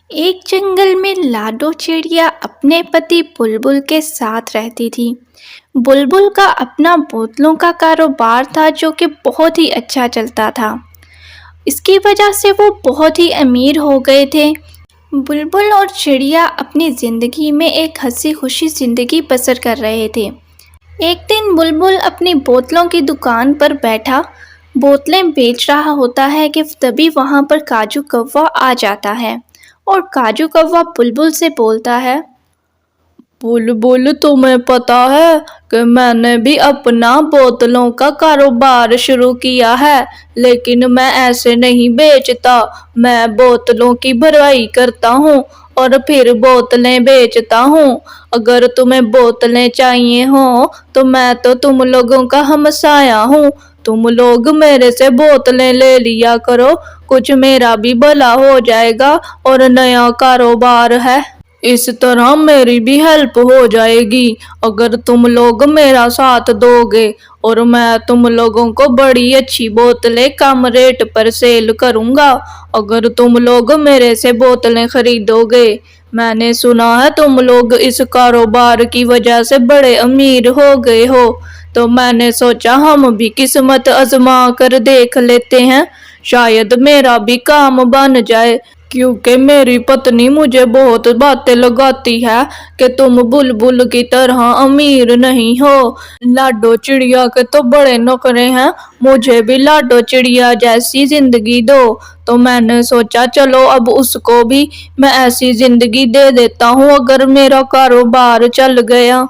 ایک جنگل میں لاڈو چڑیا اپنے پتی بلبل کے ساتھ رہتی تھی۔ بلبل کا اپنا بوتلوں کا کاروبار تھا جو کہ بہت ہی اچھا چلتا تھا۔ اس کی وجہ سے وہ بہت ہی امیر ہو گئے تھے۔ بلبل اور چڑیا اپنی زندگی میں ایک ہنسی خوشی زندگی بسر کر رہے تھے۔ ایک دن بلبل اپنی بوتلوں کی دکان پر بیٹھا بوتلیں بیچ رہا ہوتا ہے کہ تبھی وہاں پر کاجو کوا آ جاتا ہے اور کاجو کوا بلبل سے بولتا ہے، بلبل تمہیں پتا ہے کہ میں نے بھی اپنا بوتلوں کا کاروبار شروع کیا ہے، لیکن میں ایسے نہیں بیچتا، میں بوتلوں کی بھرائی کرتا ہوں اور پھر بوتلیں بیچتا ہوں۔ اگر تمہیں بوتلیں چاہیے ہوں تو میں تو تم لوگوں کا ہمسایہ ہوں، تم لوگ میرے سے بوتلیں لے لیا کرو، کچھ میرا بھی بھلا ہو جائے گا اور نیا کاروبار ہے، اس طرح میری بھی ہیلپ ہو جائے گی۔ اگر تم لوگ میرا ساتھ دو گے اور میں تم لوگوں کو بڑی اچھی بوتلیں کم ریٹ پر سیل کروں گا، اگر تم لوگ میرے سے بوتلیں خریدو گے۔ میں نے سنا ہے تم لوگ اس کاروبار کی وجہ سے بڑے امیر ہو گئے ہو، تو میں نے سوچا ہم بھی قسمت آزما کر دیکھ لیتے ہیں، شاید میرا بھی کام بن جائے، کیونکہ میری پتنی مجھے بہت باتیں لگاتی ہے کہ تم بلبل کی طرح امیر نہیں ہو، لاڈو چڑیا کے تو بڑے نخرے ہیں، مجھے بھی لاڈو چڑیا جیسی زندگی دو۔ تو میں نے سوچا چلو اب اس کو بھی میں ایسی زندگی دے دیتا ہوں اگر میرا کاروبار چل گیا۔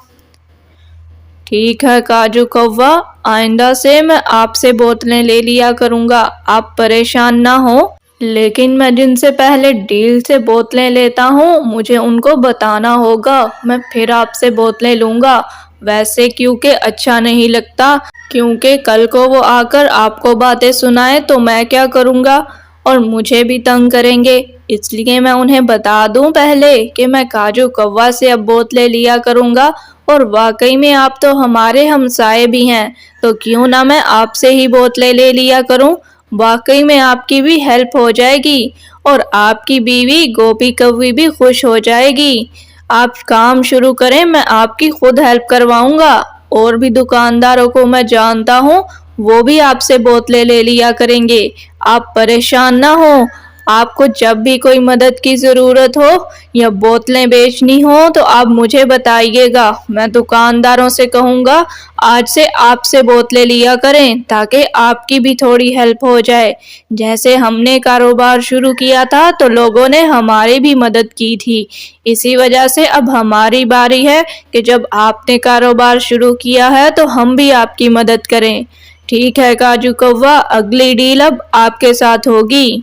ٹھیک ہے کاجو کوا، آئندہ سے میں آپ سے بوتلیں لے لیا کروں گا، آپ پریشان نہ ہو، لیکن میں جن سے پہلے ڈیل سے بوتلیں لیتا ہوں مجھے ان کو بتانا ہوگا، میں پھر آپ سے بوتلیں لوں گا، ویسے کیونکہ اچھا نہیں لگتا، کیونکہ کل کو وہ آ کر آپ کو باتیں سنائے تو میں کیا کروں گا اور مجھے بھی تنگ کریں گے، اس لیے میں انہیں بتا دوں پہلے کہ میں کاجو کوا سے اب بوتلیں لیا کروں گا، اور واقعی میں آپ تو ہمارے ہمسائے بھی ہیں تو کیوں نہ میں آپ سے ہی بوتلیں لے لیا کروں، واقعی میں آپ کی بھی ہیلپ ہو جائے گی اور آپ کی بیوی گوپی کوی بھی خوش ہو جائے گی۔ آپ کام شروع کریں، میں آپ کی خود ہیلپ کرواؤں گا، اور بھی دکانداروں کو میں جانتا ہوں وہ بھی آپ سے بوتلیں لے لیا کریں گے، آپ پریشان نہ ہوں، آپ کو جب بھی کوئی مدد کی ضرورت ہو یا بوتلیں بیچنی ہو تو آپ مجھے بتائیے گا، میں دکانداروں سے کہوں گا آج سے آپ سے بوتلیں لیا کریں تاکہ آپ کی بھی تھوڑی ہیلپ ہو جائے، جیسے ہم نے کاروبار شروع کیا تھا تو لوگوں نے ہماری بھی مدد کی تھی، اسی وجہ سے اب ہماری باری ہے کہ جب آپ نے کاروبار شروع کیا ہے تو ہم بھی آپ کی مدد کریں۔ ٹھیک ہے کاجو کوا، اگلی ڈیل اب آپ کے ساتھ ہوگی۔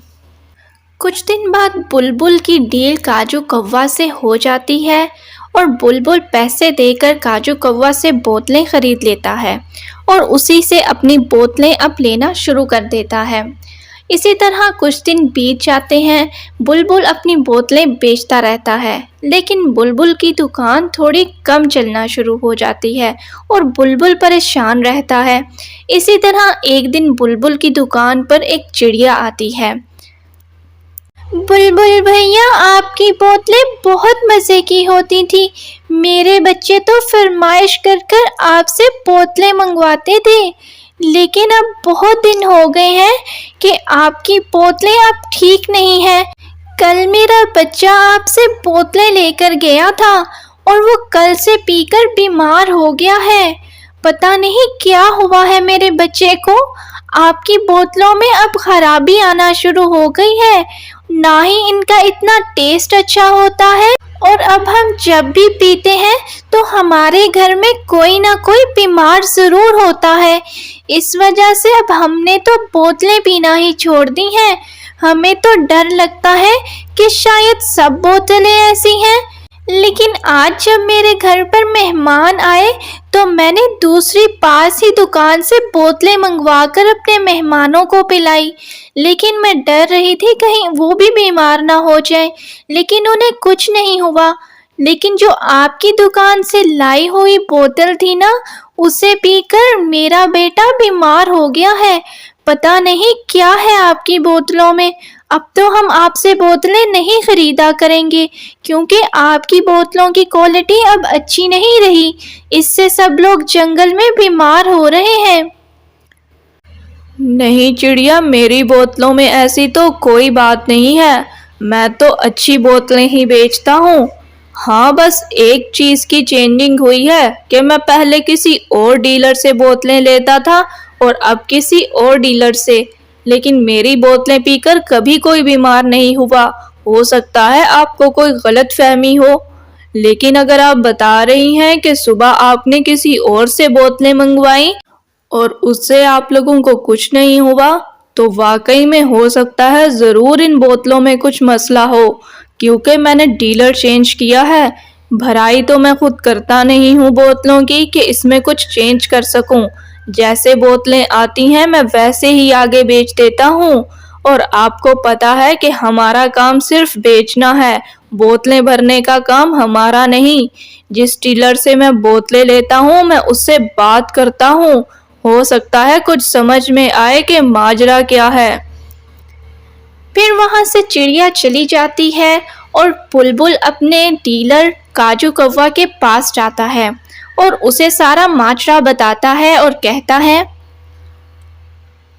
کچھ دن بعد بلبل کی ڈیل کاجو کوا سے ہو جاتی ہے اور بلبل پیسے دے کر کاجو کوا سے بوتلیں خرید لیتا ہے اور اسی سے اپنی بوتلیں اب لینا شروع کر دیتا ہے۔ اسی طرح کچھ دن بیت جاتے ہیں، بلبل اپنی بوتلیں بیچتا رہتا ہے، لیکن بلبل کی دکان تھوڑی کم چلنا شروع ہو جاتی ہے اور بلبل پریشان رہتا ہے۔ اسی طرح ایک دن بلبل کی دکان پر ایک چڑیا آتی ہے۔ بلبل بھیا، آپ کی بوتلیں بہت مزے کی ہوتی تھی، میرے بچے تو فرمائش کر کر آپ سے بوتلیں منگواتے تھے، لیکن اب بہت دن ہو گئے ہیں کہ آپ کی بوتلیں اب ٹھیک نہیں ہیں۔ کل میرا بچہ آپ سے بوتلیں لے کر گیا تھا اور وہ کل سے پی کر بیمار ہو گیا ہے، پتہ نہیں کیا ہوا ہے میرے بچے کو، آپ کی بوتلوں میں اب خرابی آنا شروع ہو گئی ہے، نہ ہی ان کا اتنا ٹیسٹ اچھا ہوتا ہے، اور اب ہم جب بھی پیتے ہیں تو ہمارے گھر میں کوئی نہ کوئی بیمار ضرور ہوتا ہے، اس وجہ سے اب ہم نے تو بوتلیں پینا ہی چھوڑ دی ہیں، ہمیں تو ڈر لگتا ہے کہ شاید سب بوتلیں ایسی ہیں۔ لیکن آج جب میرے گھر پر مہمان آئے تو میں نے دوسری پاس ہی دکان سے بوتلیں منگوا کر اپنے مہمانوں کو پلائی، لیکن میں ڈر رہی تھی کہیں وہ بھی بیمار نہ ہو جائیں، لیکن انہیں کچھ نہیں ہوا، لیکن جو آپ کی دکان سے لائی ہوئی بوتل تھی نا، اسے پی کر میرا بیٹا بیمار ہو گیا ہے، پتہ نہیں کیا ہے آپ کی بوتلوں میں، اب تو ہم آپ سے بوتلیں نہیں خریدا کریں گے کیونکہ آپ کی بوتلوں کی کوالٹی اب اچھی نہیں رہی، اس سے سب لوگ جنگل میں بیمار ہو رہے ہیں۔ نہیں چڑیا، میری بوتلوں میں ایسی تو کوئی بات نہیں ہے، میں تو اچھی بوتلیں ہی بیچتا ہوں۔ ہاں بس ایک چیز کی چینجنگ ہوئی ہے کہ میں پہلے کسی اور ڈیلر سے بوتلیں لیتا تھا اور اب کسی اور ڈیلر سے، لیکن میری بوتلیں پی کر کبھی کوئی بیمار نہیں ہوا۔ ہو سکتا ہے آپ کو کوئی غلط فہمی ہو، لیکن اگر آپ بتا رہی ہیں کہ صبح آپ نے کسی اور سے بوتلیں منگوائیں اور اس سے آپ لوگوں کو کچھ نہیں ہوا، تو واقعی میں ہو سکتا ہے ضرور ان بوتلوں میں کچھ مسئلہ ہو، کیونکہ میں نے ڈیلر چینج کیا ہے۔ بھرائی تو میں خود کرتا نہیں ہوں بوتلوں کی کہ اس میں کچھ چینج کر سکوں، جیسے بوتلیں آتی ہیں میں ویسے ہی آگے بیچ دیتا ہوں، اور آپ کو پتا ہے کہ ہمارا کام صرف بیچنا ہے، بوتلیں بھرنے کا کام ہمارا نہیں۔ جس ڈیلر سے میں بوتلیں لیتا ہوں میں اس سے بات کرتا ہوں، ہو سکتا ہے کچھ سمجھ میں آئے کہ ماجرا کیا ہے۔ پھر وہاں سے چڑیا چلی جاتی ہے اور بلبل اپنے ڈیلر کاجو کوا کے پاس جاتا ہے اور اسے سارا ماجرا بتاتا ہے اور کہتا ہے،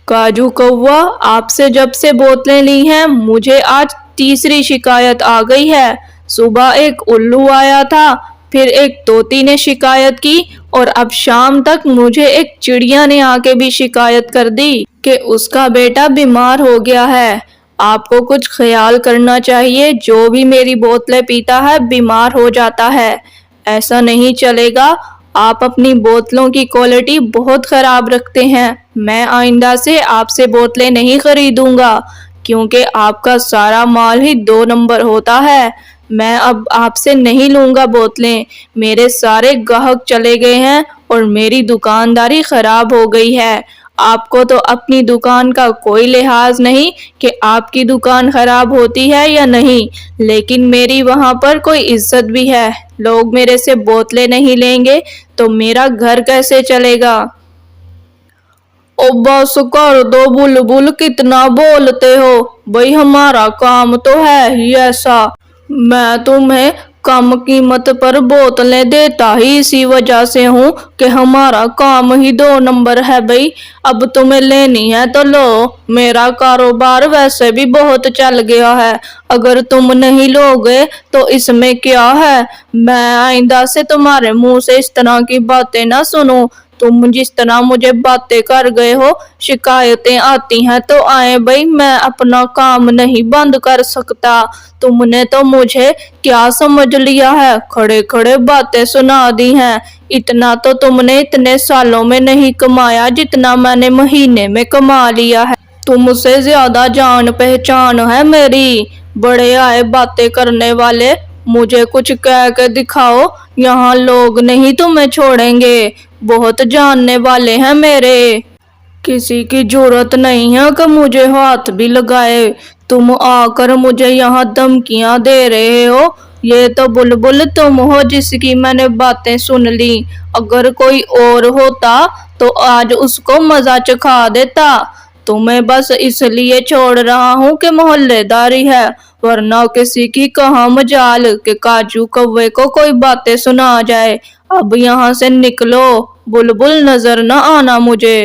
کاجو کوا، آپ سے جب سے بوتلیں لی ہیں مجھے آج تیسری شکایت آ گئی ہے۔ صبح ایک الو آیا تھا، پھر ایک طوطی نے شکایت کی، اور اب شام تک مجھے ایک چڑیا نے آ کے بھی شکایت کر دی کہ اس کا بیٹا بیمار ہو گیا ہے۔ آپ کو کچھ خیال کرنا چاہیے، جو بھی میری بوتلیں پیتا ہے بیمار ہو جاتا ہے۔ ایسا نہیں چلے گا، آپ اپنی بوتلوں کی کوالٹی بہت خراب رکھتے ہیں۔ میں آئندہ سے آپ سے بوتلیں نہیں خریدوں گا، کیونکہ آپ کا سارا مال ہی 2 نمبر ہوتا ہے۔ میں اب آپ سے نہیں لوں گا بوتلیں، میرے سارے گاہک چلے گئے ہیں اور میری دکانداری خراب ہو گئی ہے۔ آپ کو تو اپنی دکان کا کوئی لحاظ نہیں کہ آپ کی دکان خراب ہوتی ہے یا نہیں، لیکن میری وہاں پر کوئی عزت بھی ہے۔ لوگ میرے سے بوتلیں نہیں لیں گے تو میرا گھر کیسے چلے گا؟ او بس کر دو بلبل، کتنا بولتے ہو بھئی، ہمارا کام تو ہے ہی ایسا۔ میں تمہیں کم قیمت پر بوتلیں دیتا ہی اسی وجہ سے ہوں کہ ہمارا کام ہی 2 نمبر ہے بھئی۔ اب تمہیں لینی ہے تو لو، میرا کاروبار ویسے بھی بہت چل گیا ہے، اگر تم نہیں لوگے تو اس میں کیا ہے۔ میں آئندہ سے تمہارے منہ سے اس طرح کی باتیں نہ سنوں۔ تم جس طرح مجھے باتیں کر گئے ہو، شکایتیں آتی ہیں تو آئیں بھئی، میں اپنا کام نہیں بند کر سکتا۔ تم نے تو مجھے کیا سمجھ لیا ہے، کھڑے کھڑے باتیں سنا دی ہیں۔ اتنا تو تم نے اتنے سالوں میں نہیں کمایا جتنا میں نے مہینے میں کما لیا ہے۔ تم سے زیادہ جان پہچان ہے میری۔ بڑے آئے باتیں کرنے والے، مجھے کچھ کہہ کے دکھاؤ، یہاں لوگ نہیں تمہیں چھوڑیں گے، بہت جاننے والے ہیں میرے۔ کسی کی جرات نہیں ہے کہ مجھے ہاتھ بھی لگائے۔ تم آ کر مجھے یہاں دھمکیاں دے رہے ہو۔ یہ تو بلبل تم ہو جس کی میں نے باتیں سن لی، اگر کوئی اور ہوتا تو آج اس کو مزہ چکھا دیتا۔ تمہیں بس اس لیے چھوڑ رہا ہوں کہ محلے داری ہے، ورنہ کسی کی کہاں مجال کہ کاجو کوے کو کوئی باتیں سنا جائے۔ اب یہاں سے نکلو بلبل، نظر نہ آنا مجھے۔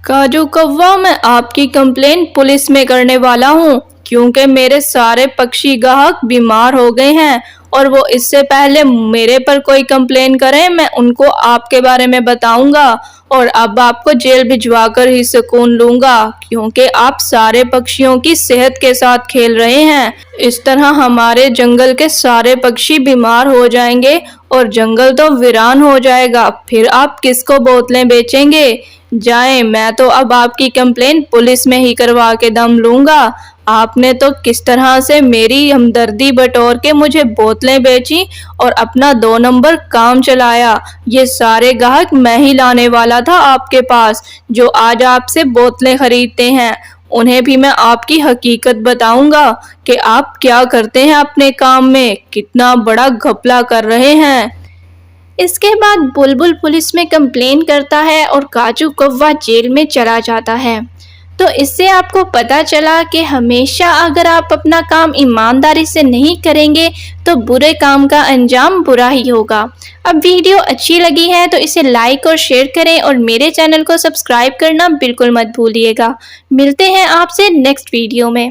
کاجو کوا، میں آپ کی کمپلین پولیس میں کرنے والا ہوں، کیونکہ میرے سارے پکشی گاہک بیمار ہو گئے ہیں، اور وہ اس سے پہلے میرے پر کوئی کمپلین کریں میں ان کو آپ کے بارے میں بتاؤں گا، اور اب آپ کو جیل بھجوا کر ہی سکون لوں گا، کیونکہ آپ سارے پکشیوں کی صحت کے ساتھ کھیل رہے ہیں۔ اس طرح ہمارے جنگل کے سارے پکشی بیمار ہو جائیں گے اور جنگل تو ویران ہو جائے گا، پھر آپ کس کو بوتلیں بیچیں گے؟ جائیں، میں تو اب آپ کی کمپلین پولیس میں ہی کروا کے دم لوں گا۔ آپ نے تو کس طرح سے میری ہمدردی بٹور کے مجھے بوتلیں بیچی اور اپنا 2 نمبر کام چلایا۔ یہ سارے گاہک میں ہی لانے والا تھا آپ کے پاس، جو آج آپ سے بوتلیں خریدتے ہیں۔ انہیں بھی میں آپ کی حقیقت بتاؤں گا کہ آپ کیا کرتے ہیں اپنے کام میں، کتنا بڑا گھپلہ کر رہے ہیں۔ اس کے بعد بلبل پولیس میں کمپلین کرتا ہے اور کاجو کوا جیل میں چلا جاتا ہے۔ تو اس سے آپ کو پتہ چلا کہ ہمیشہ اگر آپ اپنا کام ایمانداری سے نہیں کریں گے تو برے کام کا انجام برا ہی ہوگا۔ اب ویڈیو اچھی لگی ہے تو اسے لائک اور شیئر کریں اور میرے چینل کو سبسکرائب کرنا بالکل مت بھولیے گا۔ ملتے ہیں آپ سے نیکسٹ ویڈیو میں۔